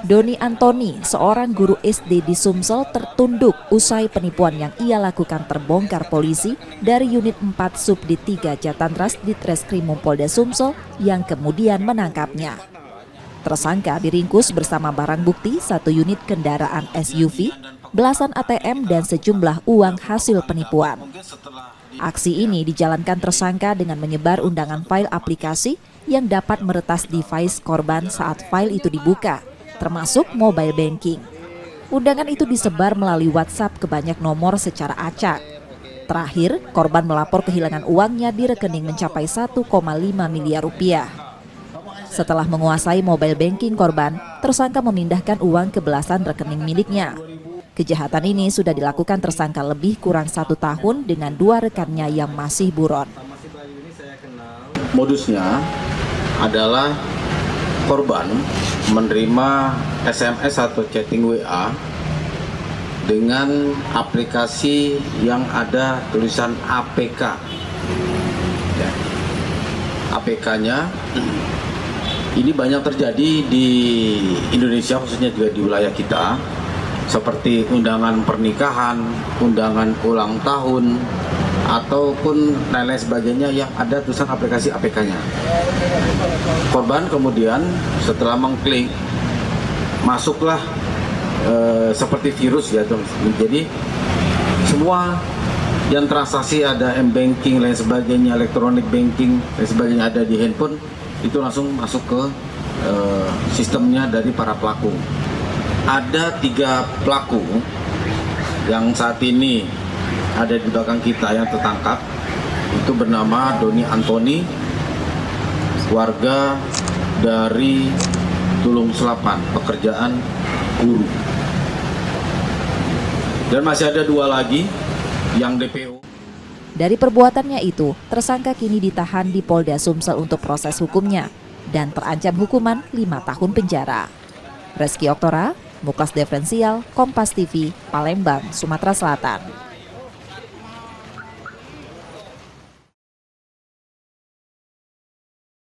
Doni Antoni, seorang guru SD di Sumsel, tertunduk usai penipuan yang ia lakukan terbongkar polisi dari unit 4 Subdit 3 Jatantras di Treskrimum Polda Sumsel yang kemudian menangkapnya. Tersangka diringkus bersama barang bukti 1 unit kendaraan SUV, belasan ATM dan sejumlah uang hasil penipuan. Aksi ini dijalankan tersangka dengan menyebar undangan file aplikasi yang dapat meretas device korban saat file itu dibuka, termasuk mobile banking. Undangan itu disebar melalui WhatsApp ke banyak nomor secara acak. Terakhir, korban melapor kehilangan uangnya di rekening mencapai 1,5 miliar rupiah. Setelah menguasai mobile banking korban, tersangka memindahkan uang ke belasan rekening miliknya. Kejahatan ini sudah dilakukan tersangka lebih kurang 1 tahun dengan 2 rekannya yang masih buron. Modusnya adalah korban menerima SMS atau chatting WA dengan aplikasi yang ada tulisan APK. Ya. APK-nya ini banyak terjadi di Indonesia, khususnya juga di wilayah kita, seperti undangan pernikahan, undangan ulang tahun, ataupun lain-lain sebagainya yang ada tulisan aplikasi APK-nya. Korban kemudian setelah mengklik, masuklah seperti virus ya, jadi semua yang transaksi ada M-banking, lain sebagainya, electronic banking, lain sebagainya ada di handphone, itu langsung masuk ke sistemnya dari para pelaku. Ada 3 pelaku yang saat ini ada di belakang kita yang tertangkap. Itu bernama Doni Antoni, warga dari Tulung Selapan, pekerjaan guru. Dan masih ada 2 lagi yang DPO. Dari perbuatannya itu, tersangka kini ditahan di Polda Sumsel untuk proses hukumnya dan terancam hukuman 5 tahun penjara. Reski Oktora, Muklas Diferensial, Kompas TV, Palembang, Sumatera Selatan.